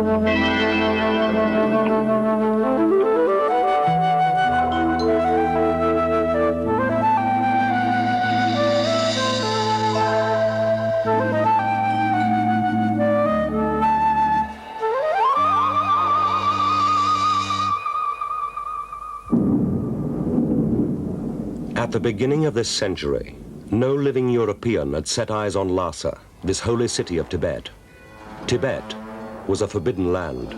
At the beginning of this century, no living European had set eyes on Lhasa, this holy city of Tibet. Tibet was a forbidden land.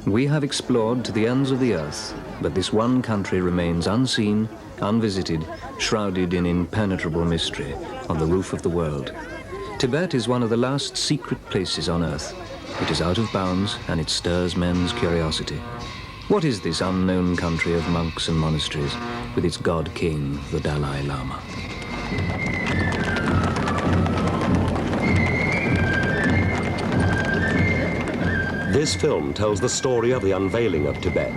We have explored to the ends of the earth, but this one country remains unseen, unvisited, shrouded in impenetrable mystery on the roof of the world. Tibet is one of the last secret places on earth. It is out of bounds, and it stirs men's curiosity. What is this unknown country of monks and monasteries, with its god-king, the Dalai Lama? This film tells the story of the unveiling of Tibet.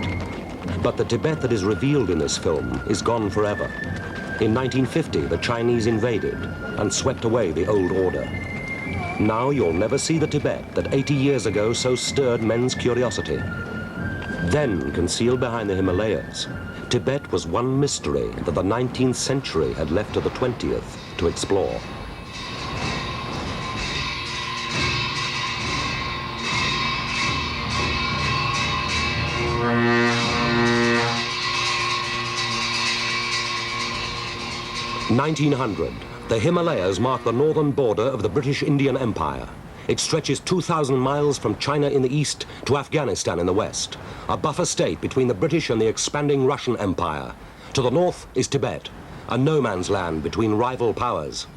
But the Tibet that is revealed in this film is gone forever. In 1950, the Chinese invaded and swept away the old order. Now you'll never see the Tibet that 80 years ago so stirred men's curiosity. Then, concealed behind the Himalayas, Tibet was one mystery that the 19th century had left to the 20th to explore. In 1900, the Himalayas mark the northern border of the British Indian Empire. It stretches 2,000 miles from China in the east to Afghanistan in the west, a buffer state between the British and the expanding Russian Empire. To the north is Tibet, a no man's land between rival powers.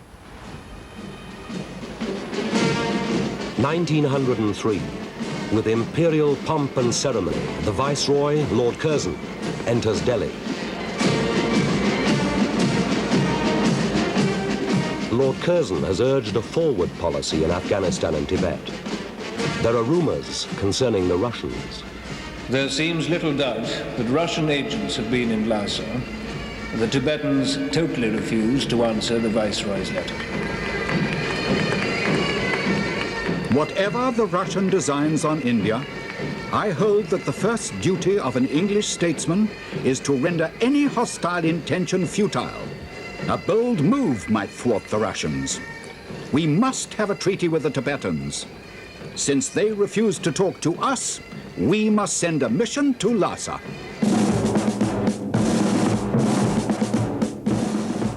1903, with imperial pomp and ceremony, the Viceroy, Lord Curzon, enters Delhi. Lord Curzon has urged a forward policy in Afghanistan and Tibet. There are rumors concerning the Russians. There seems little doubt that Russian agents have been in Lhasa. The Tibetans totally refused to answer the Viceroy's letter. Whatever the Russian designs on India, I hold that the first duty of an English statesman is to render any hostile intention futile. A bold move might thwart the Russians. We must have a treaty with the Tibetans. Since they refuse to talk to us, we must send a mission to Lhasa.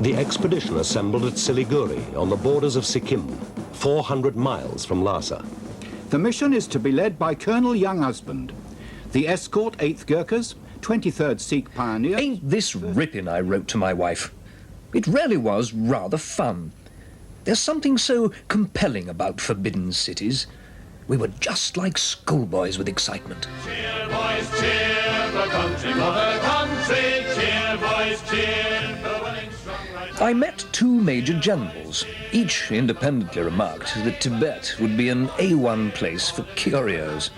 The expedition assembled at Siliguri on the borders of Sikkim, 400 miles from Lhasa. The mission is to be led by Colonel Younghusband. The escort 8th Gurkhas, 23rd Sikh Pioneers... Ain't this ripping, I wrote to my wife. It really was rather fun. There's something so compelling about forbidden cities. We were just like schoolboys with excitement. Cheer, boys, cheer, the country for the country. Cheer, boys, cheer, the willing, strong, right. I met two major generals. Each independently remarked that Tibet would be an A1 place for curios.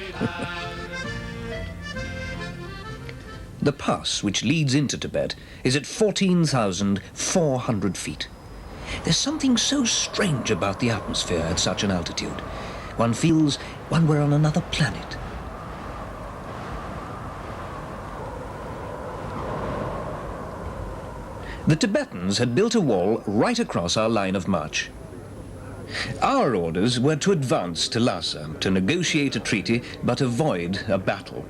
The pass which leads into Tibet is at 14,400 feet. There's something so strange about the atmosphere at such an altitude. One feels one were on another planet. The Tibetans had built a wall right across our line of march. Our orders were to advance to Lhasa, to negotiate a treaty, but avoid a battle.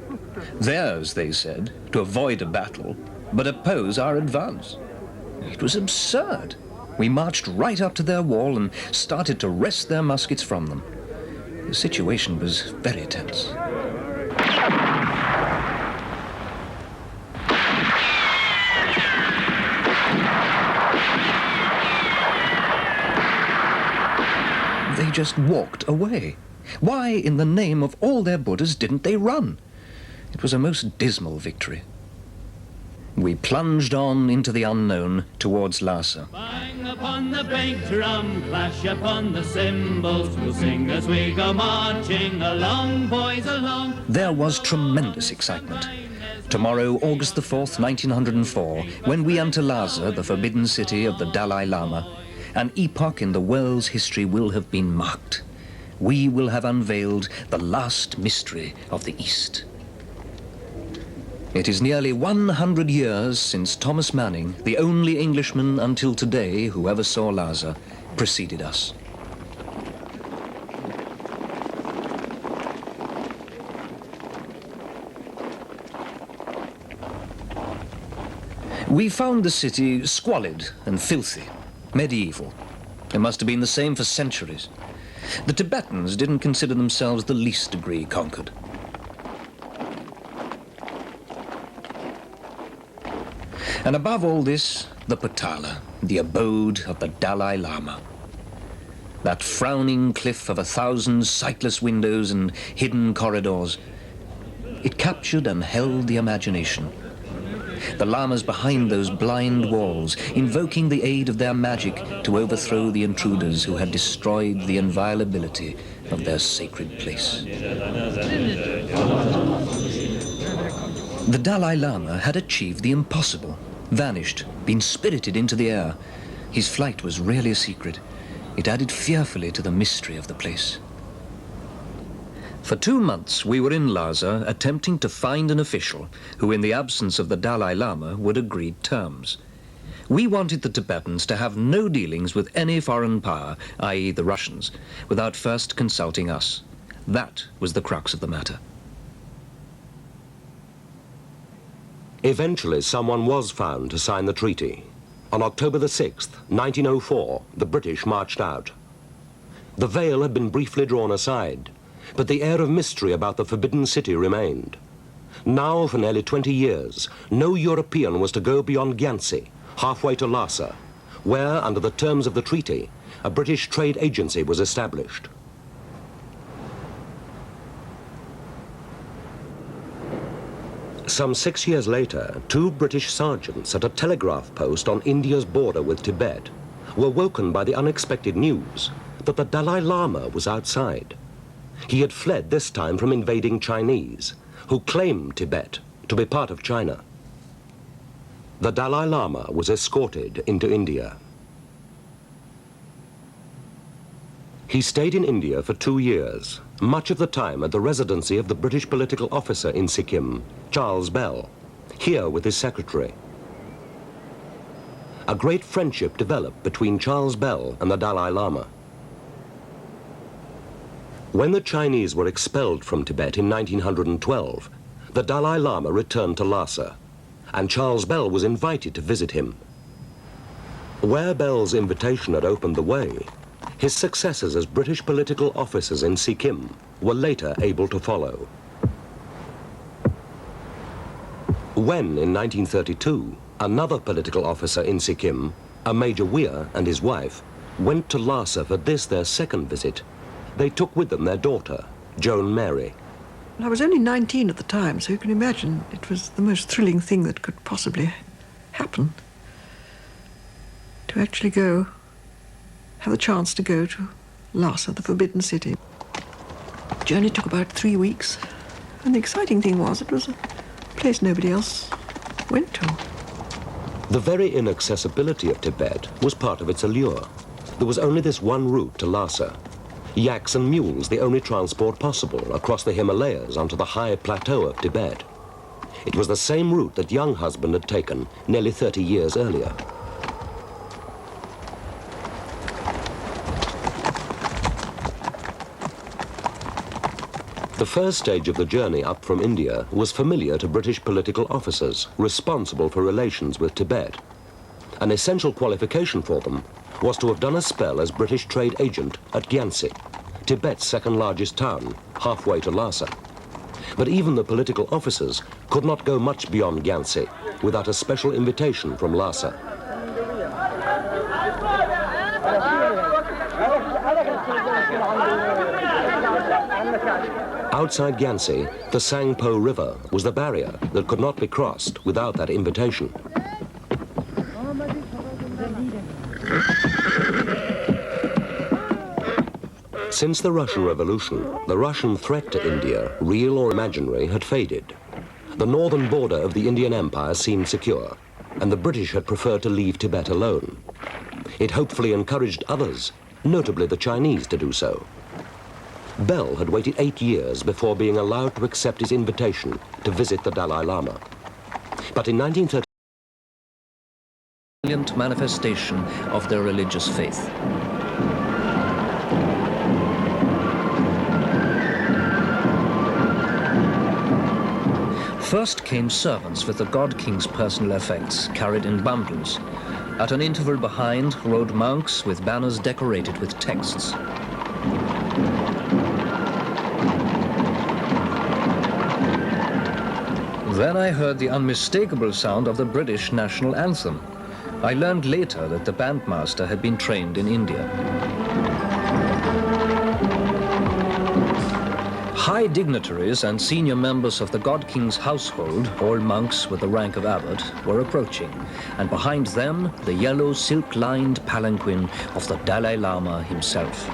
Theirs, they said, to avoid a battle, but oppose our advance. It was absurd. We marched right up to their wall and started to wrest their muskets from them. The situation was very tense. They just walked away. Why, in the name of all their Buddhas, didn't they run? It was a most dismal victory. We plunged on into the unknown towards Lhasa. Bang upon the bank drum, clash upon the cymbals, we'll sing as we go marching along, boys along. There was tremendous excitement. Tomorrow, August the 4th, 1904, when we enter Lhasa, the forbidden city of the Dalai Lama, an epoch in the world's history will have been marked. We will have unveiled the last mystery of the East. It is nearly 100 years since Thomas Manning, the only Englishman until today who ever saw Lhasa, preceded us. We found the city squalid and filthy, medieval. It must have been the same for centuries. The Tibetans didn't consider themselves the least degree conquered. And above all this, the Potala, the abode of the Dalai Lama. That frowning cliff of 1,000 sightless windows and hidden corridors. It captured and held the imagination. The lamas behind those blind walls, invoking the aid of their magic to overthrow the intruders who had destroyed the inviolability of their sacred place. The Dalai Lama had achieved the impossible, vanished, been spirited into the air. His flight was really a secret. It added fearfully to the mystery of the place. For 2 months, we were in Lhasa attempting to find an official who, in the absence of the Dalai Lama, would agree terms. We wanted the Tibetans to have no dealings with any foreign power, i.e. the Russians, without first consulting us. That was the crux of the matter. Eventually, someone was found to sign the treaty. On October the 6th, 1904, the British marched out. The veil had been briefly drawn aside, but the air of mystery about the forbidden city remained. Now, for nearly 20 years, no European was to go beyond Gyansi, halfway to Lhasa, where, under the terms of the treaty, a British trade agency was established. Some 6 years later, 2 British sergeants at a telegraph post on India's border with Tibet were woken by the unexpected news that the Dalai Lama was outside. He had fled this time from invading Chinese, who claimed Tibet to be part of China. The Dalai Lama was escorted into India. He stayed in India for 2 years, much of the time at the residency of the British political officer in Sikkim, Charles Bell, here with his secretary. A great friendship developed between Charles Bell and the Dalai Lama. When the Chinese were expelled from Tibet in 1912, the Dalai Lama returned to Lhasa, and Charles Bell was invited to visit him. Where Bell's invitation had opened the way, his successors as British political officers in Sikkim were later able to follow. When, in 1932, another political officer in Sikkim, a Major Weir and his wife, went to Lhasa for this, their second visit, they took with them their daughter, Joan Mary. I was only 19 at the time, so you can imagine it was the most thrilling thing that could possibly happen. To actually go, have the chance to go to Lhasa, the forbidden city. The journey took about 3 weeks, and the exciting thing was it was a place nobody else went to. The very inaccessibility of Tibet was part of its allure. There was only this one route to Lhasa. Yaks and mules the only transport possible across the Himalayas onto the high plateau of Tibet. It was the same route that young husband had taken nearly 30 years earlier. The first stage of the journey up from India was familiar to British political officers responsible for relations with Tibet. An essential qualification for them was to have done a spell as British trade agent at Gyansi, Tibet's second largest town, halfway to Lhasa. But even the political officers could not go much beyond Gyansi without a special invitation from Lhasa. Outside Gyansi, the Sangpo River was the barrier that could not be crossed without that invitation. Since the Russian Revolution, the Russian threat to India, real or imaginary, had faded. The northern border of the Indian Empire seemed secure, and the British had preferred to leave Tibet alone. It hopefully encouraged others, notably the Chinese, to do so. Bell had waited 8 years before being allowed to accept his invitation to visit the Dalai Lama. But in 1930, brilliant manifestation of their religious faith. First came servants with the God King's personal effects carried in bundles. At an interval behind rode monks with banners decorated with texts. Then I heard the unmistakable sound of the British national anthem. I learned later that the bandmaster had been trained in India. High dignitaries and senior members of the God King's household, all monks with the rank of abbot, were approaching, and behind them the yellow silk-lined palanquin of the Dalai Lama himself.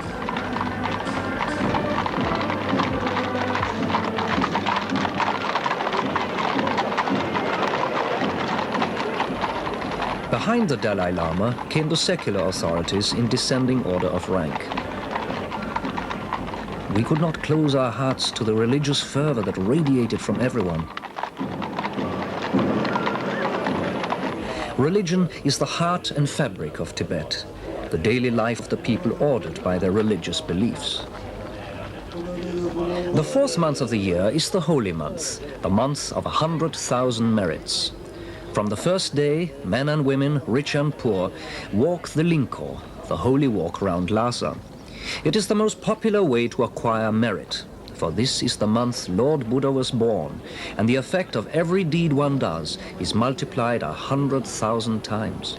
Behind the Dalai Lama came the secular authorities in descending order of rank. We could not close our hearts to the religious fervor that radiated from everyone. Religion is the heart and fabric of Tibet, the daily life of the people ordered by their religious beliefs. The fourth month of the year is the holy month, the month of 100,000 merits. From the first day, men and women, rich and poor, walk the Lingko, the holy walk round Lhasa. It is the most popular way to acquire merit, for this is the month Lord Buddha was born, and the effect of every deed one does is multiplied 100,000 times.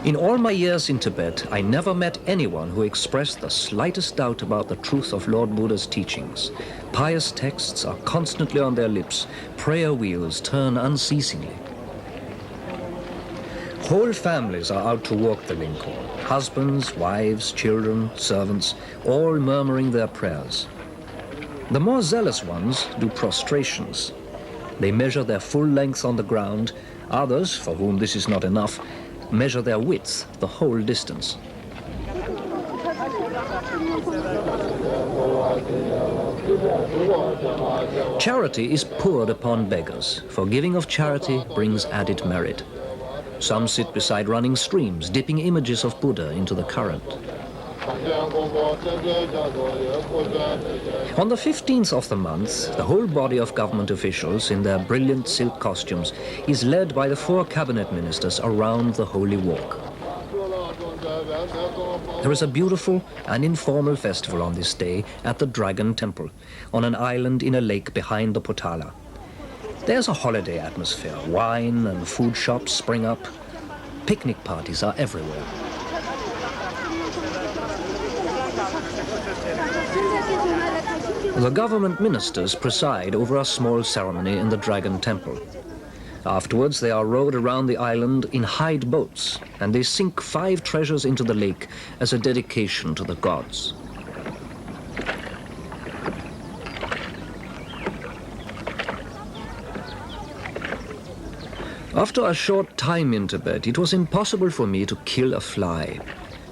In all my years in Tibet, I never met anyone who expressed the slightest doubt about the truth of Lord Buddha's teachings. Pious texts are constantly on their lips. Prayer wheels turn unceasingly. Whole families are out to walk the Lingko. Husbands, wives, children, servants, all murmuring their prayers. The more zealous ones do prostrations. They measure their full length on the ground. Others, for whom this is not enough, measure their width, the whole distance. Charity is poured upon beggars, for giving of charity brings added merit. Some sit beside running streams, dipping images of Buddha into the current. On the 15th of the month, the whole body of government officials in their brilliant silk costumes is led by the 4 cabinet ministers around the holy walk. There is a beautiful and informal festival on this day at the Dragon Temple, on an island in a lake behind the Potala. There's a holiday atmosphere. Wine and food shops spring up. Picnic parties are everywhere. The government ministers preside over a small ceremony in the Dragon Temple. Afterwards, they are rowed around the island in hide boats, and they sink 5 treasures into the lake as a dedication to the gods. After a short time in Tibet, it was impossible for me to kill a fly.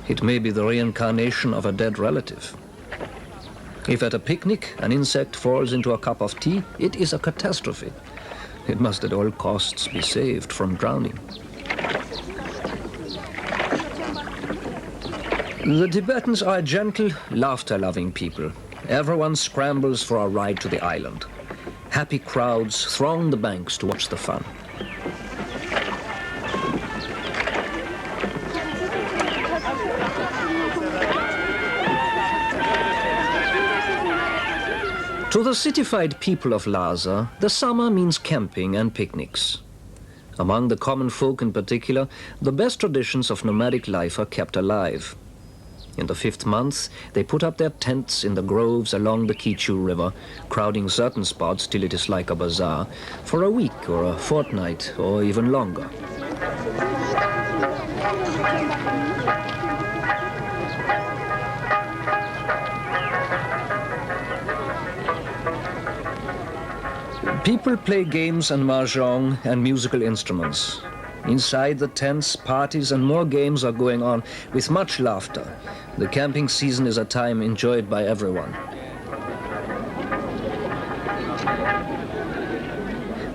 It may be the reincarnation of a dead relative. If at a picnic an insect falls into a cup of tea, it is a catastrophe. It must at all costs be saved from drowning. The Tibetans are a gentle, laughter-loving people. Everyone scrambles for a ride to the island. Happy crowds throng the banks to watch the fun. To the citified people of Lhasa, the summer means camping and picnics. Among the common folk in particular, the best traditions of nomadic life are kept alive. In the 5th month, they put up their tents in the groves along the Kichu River, crowding certain spots till it is like a bazaar, for a week or a fortnight or even longer. People play games and mahjong and musical instruments. Inside the tents, parties and more games are going on with much laughter. The camping season is a time enjoyed by everyone.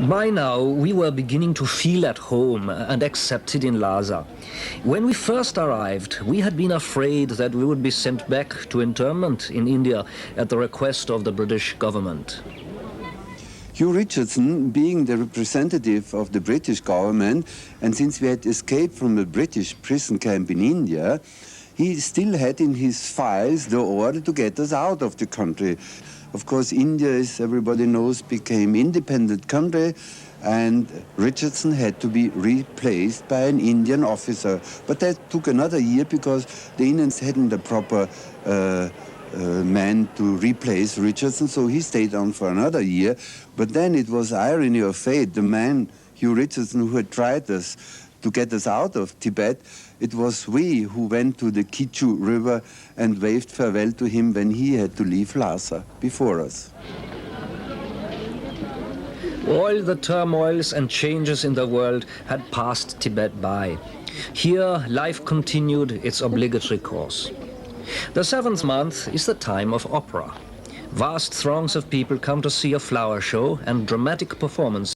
By now, we were beginning to feel at home and accepted in Lhasa. When we first arrived, we had been afraid that we would be sent back to internment in India at the request of the British government. Hugh Richardson, being the representative of the British government, and since we had escaped from a British prison camp in India, he still had in his files the order to get us out of the country. Of course, India, as everybody knows, became independent country, and Richardson had to be replaced by an Indian officer. But that took another year because the Indians hadn't a proper man to replace Richardson, so he stayed on for another year. But then it was irony of fate. The man, Hugh Richardson, who had tried to get us out of Tibet, it was we who went to the Kichu River and waved farewell to him when he had to leave Lhasa before us. All the turmoils and changes in the world had passed Tibet by. Here, life continued its obligatory course. The 7th month is the time of opera. Vast throngs of people come to see a flower show and dramatic performance.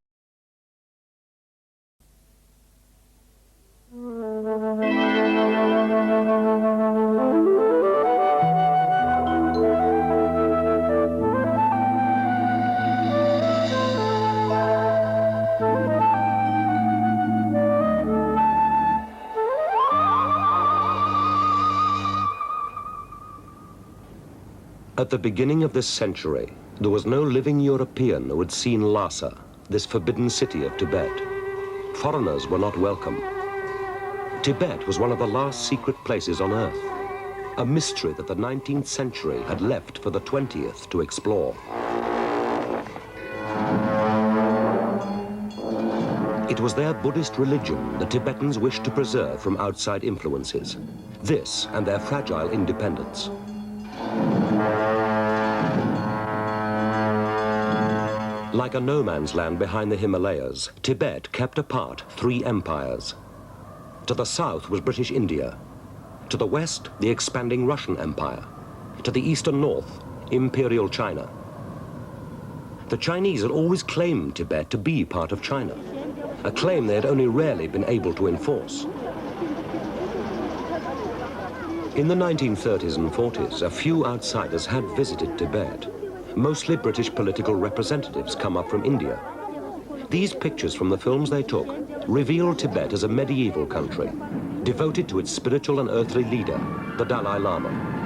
At the beginning of this century, there was no living European who had seen Lhasa, this forbidden city of Tibet. Foreigners were not welcome. Tibet was one of the last secret places on Earth, a mystery that the 19th century had left for the 20th to explore. It was their Buddhist religion the Tibetans wished to preserve from outside influences, this and their fragile independence. Like a no-man's land behind the Himalayas, Tibet kept apart 3 empires. To the south was British India. To the west, the expanding Russian Empire. To the east and north, Imperial China. The Chinese had always claimed Tibet to be part of China, a claim they had only rarely been able to enforce. In the 1930s and 40s, a few outsiders had visited Tibet. Mostly British political representatives come up from India. These pictures from the films they took reveal Tibet as a medieval country, devoted to its spiritual and earthly leader, the Dalai Lama.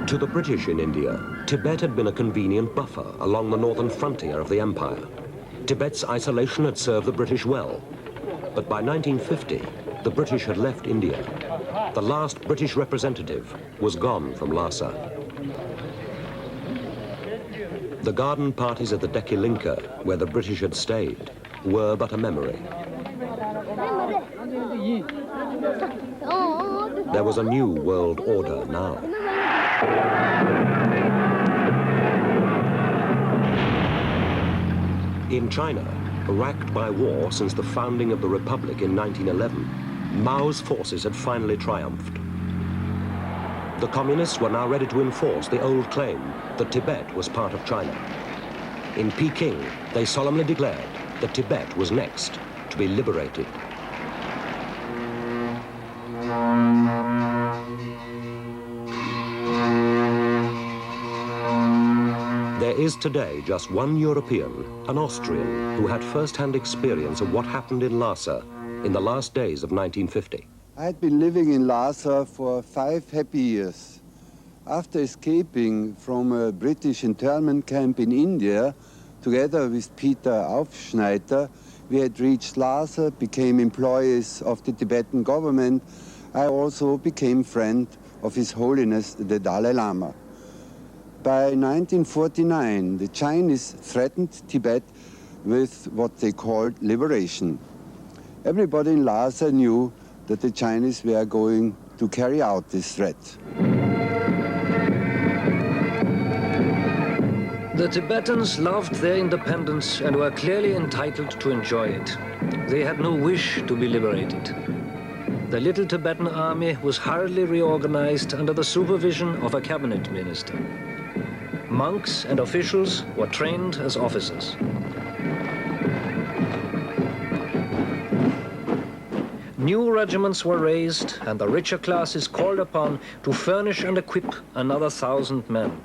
To the British in India, Tibet had been a convenient buffer along the northern frontier of the empire. Tibet's isolation had served the British well. But by 1950, the British had left India. The last British representative was gone from Lhasa. The garden parties at the Dekilinka, where the British had stayed, were but a memory. There was a new world order now. In China, racked by war since the founding of the Republic in 1911, Mao's forces had finally triumphed. The communists were now ready to enforce the old claim that Tibet was part of China. In Peking, they solemnly declared that Tibet was next to be liberated. There is today just one European, an Austrian, who had first-hand experience of what happened in Lhasa in the last days of 1950. I had been living in Lhasa for 5 happy years. After escaping from a British internment camp in India, together with Peter Aufschneider, we had reached Lhasa, became employees of the Tibetan government. I also became friend of His Holiness the Dalai Lama. By 1949, the Chinese threatened Tibet with what they called liberation. Everybody in Lhasa knew that the Chinese were going to carry out this threat. The Tibetans loved their independence and were clearly entitled to enjoy it. They had no wish to be liberated. The little Tibetan army was hurriedly reorganized under the supervision of a cabinet minister. Monks and officials were trained as officers. New regiments were raised and the richer classes called upon to furnish and equip another 1,000 men.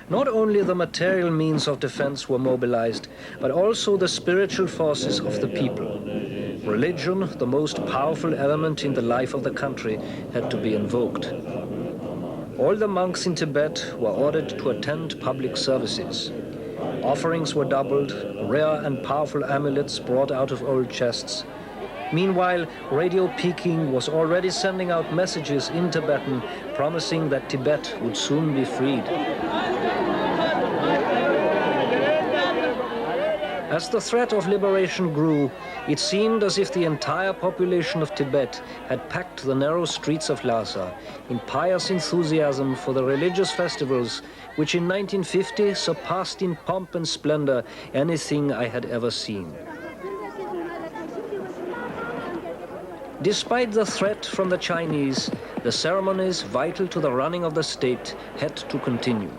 Not only the material means of defense were mobilized, but also the spiritual forces of the people. Religion, the most powerful element in the life of the country, had to be invoked. All the monks in Tibet were ordered to attend public services. Offerings were doubled, rare and powerful amulets brought out of old chests. Meanwhile, Radio Peking was already sending out messages in Tibetan promising that Tibet would soon be freed. As the threat of liberation grew, it seemed as if the entire population of Tibet had packed the narrow streets of Lhasa in pious enthusiasm for the religious festivals which in 1950 surpassed in pomp and splendor anything I had ever seen. Despite the threat from the Chinese, the ceremonies vital to the running of the state had to continue.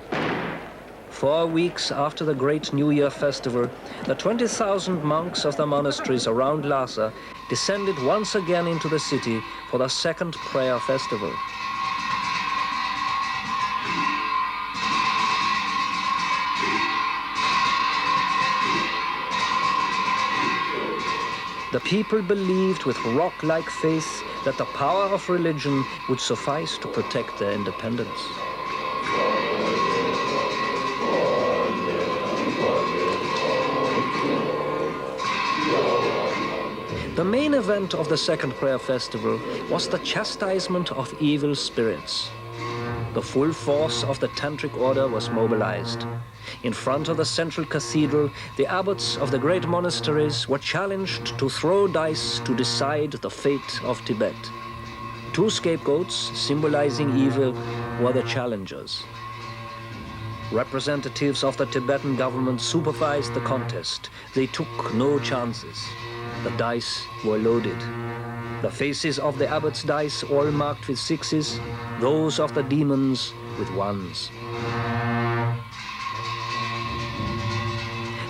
4 weeks after the great New Year festival, the 20,000 monks of the monasteries around Lhasa descended once again into the city for the second prayer festival. The people believed with rock-like faith that the power of religion would suffice to protect their independence. The main event of the second prayer festival was the chastisement of evil spirits. The full force of the tantric order was mobilized. In front of the central cathedral, the abbots of the great monasteries were challenged to throw dice to decide the fate of Tibet. 2 scapegoats, symbolizing evil, were the challengers. Representatives of the Tibetan government supervised the contest. They took no chances. The dice were loaded. The faces of the abbot's dice all marked with 6s, those of the demons with 1s.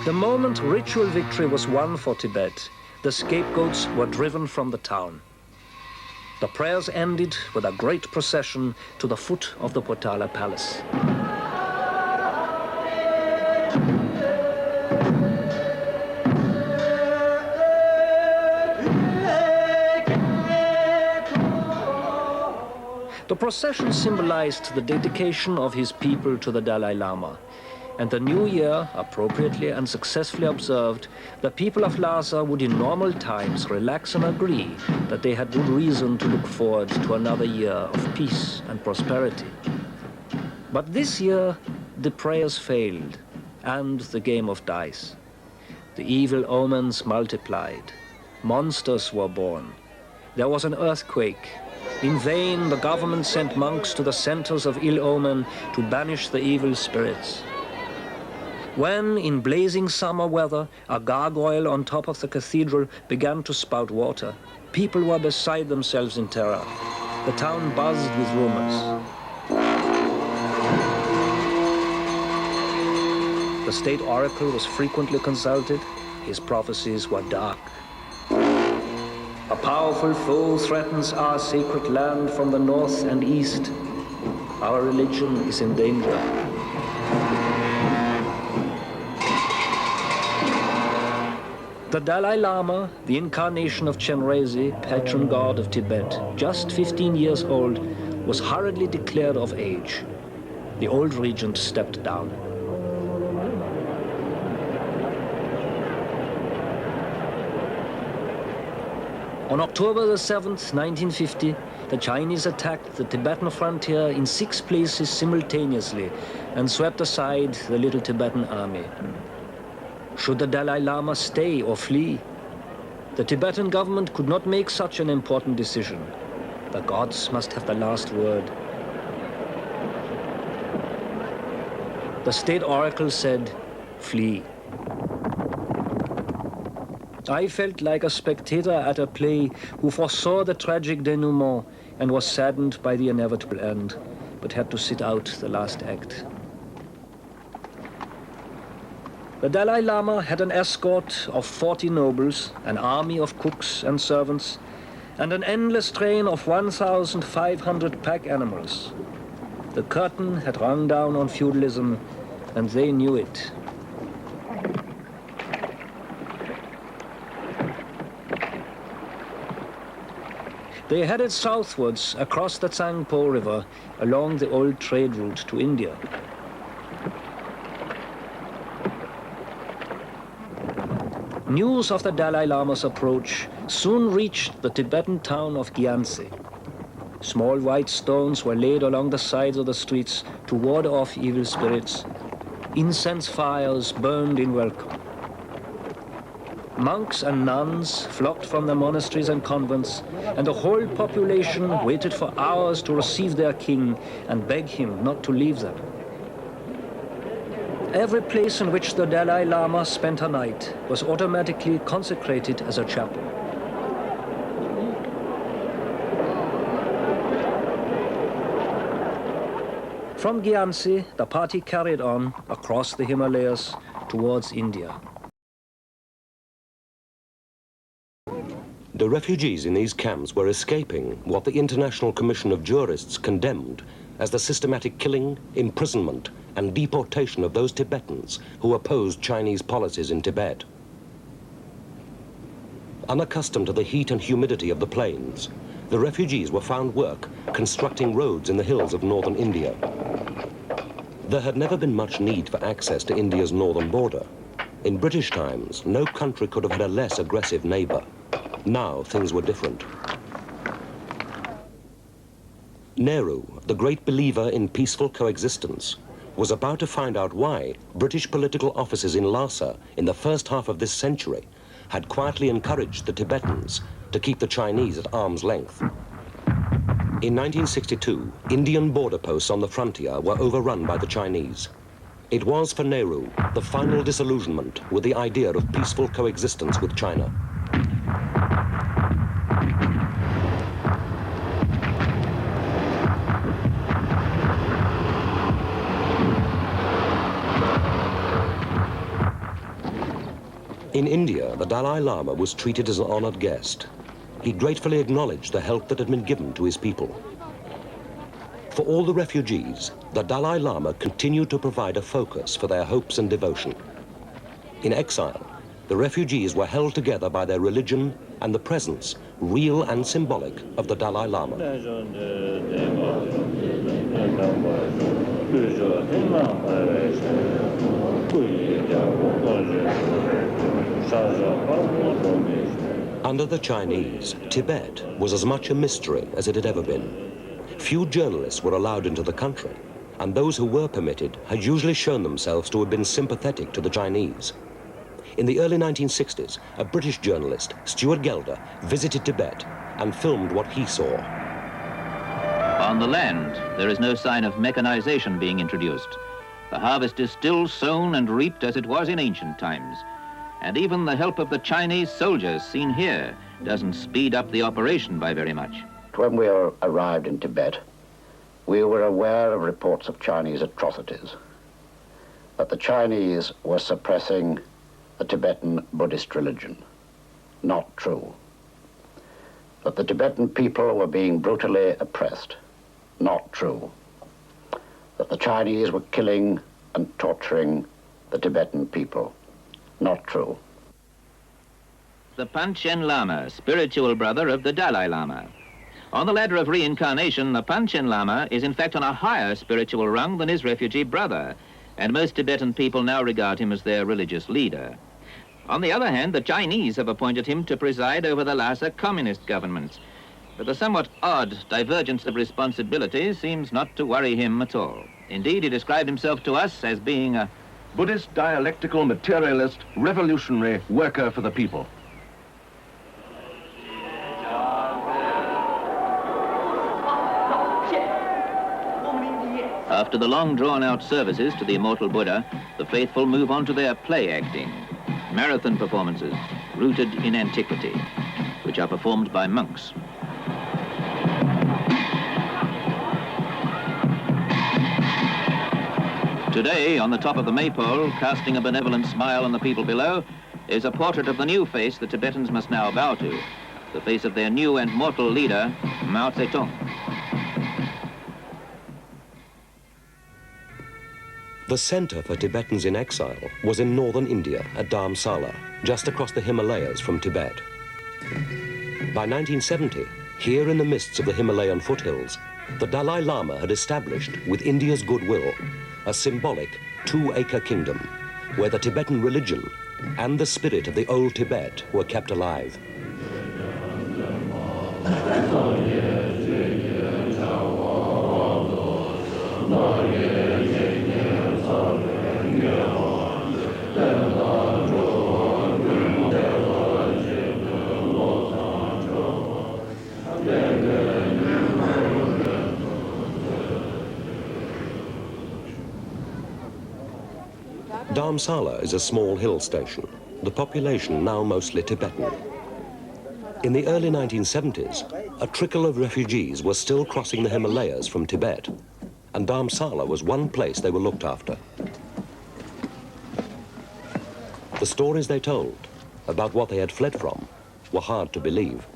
The moment ritual victory was won for Tibet, the scapegoats were driven from the town. The prayers ended with a great procession to the foot of the Potala Palace. The procession symbolized the dedication of his people to the Dalai Lama. And the new year, appropriately and successfully observed, the people of Lhasa would in normal times relax and agree that they had good reason to look forward to another year of peace and prosperity. But this year, the prayers failed, and the game of dice. The evil omens multiplied. Monsters were born. There was an earthquake. In vain, the government sent monks to the centers of ill omen to banish the evil spirits. When, in blazing summer weather, a gargoyle on top of the cathedral began to spout water, people were beside themselves in terror. The town buzzed with rumors. The state oracle was frequently consulted. His prophecies were dark. A powerful foe threatens our sacred land from the north and east. Our religion is in danger. The Dalai Lama, the incarnation of Chenrezig, patron god of Tibet, just 15 years old, was hurriedly declared of age. The old regent stepped down. On October the 7th, 1950, the Chinese attacked the Tibetan frontier in 6 places simultaneously and swept aside the little Tibetan army. Should the Dalai Lama stay or flee? The Tibetan government could not make such an important decision. The gods must have the last word. The state oracle said, "Flee." I felt like a spectator at a play who foresaw the tragic denouement and was saddened by the inevitable end, but had to sit out the last act. The Dalai Lama had an escort of 40 nobles, an army of cooks and servants, and an endless train of 1,500 pack animals. The curtain had rung down on feudalism, and they knew it. They headed southwards across the Tsangpo River along the old trade route to India. News of the Dalai Lama's approach soon reached the Tibetan town of Gyantse. Small white stones were laid along the sides of the streets to ward off evil spirits. Incense fires burned in welcome. Monks and nuns flocked from the monasteries and convents, and the whole population waited for hours to receive their king and beg him not to leave them. Every place in which the Dalai Lama spent a night was automatically consecrated as a chapel. From Gyantse, the party carried on across the Himalayas towards India. The refugees in these camps were escaping what the International Commission of Jurists condemned as the systematic killing, imprisonment, and deportation of those Tibetans who opposed Chinese policies in Tibet. Unaccustomed to the heat and humidity of the plains, the refugees were found work constructing roads in the hills of northern India. There had never been much need for access to India's northern border. In British times, no country could have had a less aggressive neighbor. Now things were different. Nehru, the great believer in peaceful coexistence, was about to find out why British political officers in Lhasa in the first half of this century had quietly encouraged the Tibetans to keep the Chinese at arm's length. In 1962, Indian border posts on the frontier were overrun by the Chinese. It was for Nehru the final disillusionment with the idea of peaceful coexistence with China. In India, the Dalai Lama was treated as an honored guest. He gratefully acknowledged the help that had been given to his people. For all the refugees, the Dalai Lama continued to provide a focus for their hopes and devotion. In exile, the refugees were held together by their religion and the presence, real and symbolic, of the Dalai Lama. Under the Chinese, Tibet was as much a mystery as it had ever been. Few journalists were allowed into the country, and those who were permitted had usually shown themselves to have been sympathetic to the Chinese. In the early 1960s, a British journalist, Stuart Gelder, visited Tibet and filmed what he saw. On the land, there is no sign of mechanization being introduced. The harvest is still sown and reaped as it was in ancient times. And even the help of the Chinese soldiers seen here doesn't speed up the operation by very much. When we arrived in Tibet, we were aware of reports of Chinese atrocities, that the Chinese were suppressing the Tibetan Buddhist religion. Not true. That the Tibetan people were being brutally oppressed. Not true. That the Chinese were killing and torturing the Tibetan people. Not true. The Panchen Lama, spiritual brother of the Dalai Lama. On the ladder of reincarnation, the Panchen Lama is in fact on a higher spiritual rung than his refugee brother, and most Tibetan people now regard him as their religious leader. On the other hand, the Chinese have appointed him to preside over the Lhasa communist government. But the somewhat odd divergence of responsibilities seems not to worry him at all. Indeed, he described himself to us as being a Buddhist, dialectical, materialist, revolutionary worker for the people. After the long drawn-out services to the immortal Buddha, the faithful move on to their play acting, marathon performances rooted in antiquity, which are performed by monks. Today, on the top of the maypole, casting a benevolent smile on the people below, is a portrait of the new face the Tibetans must now bow to, the face of their new and mortal leader, Mao Zedong. The center for Tibetans in exile was in northern India at Dharamsala, just across the Himalayas from Tibet. By 1970, here in the mists of the Himalayan foothills, the Dalai Lama had established, with India's goodwill, a symbolic 2-acre kingdom where the Tibetan religion and the spirit of the old Tibet were kept alive. Dharamsala is a small hill station, the population now mostly Tibetan. In the early 1970s, a trickle of refugees were still crossing the Himalayas from Tibet, and Dharamsala was one place they were looked after. The stories they told about what they had fled from were hard to believe.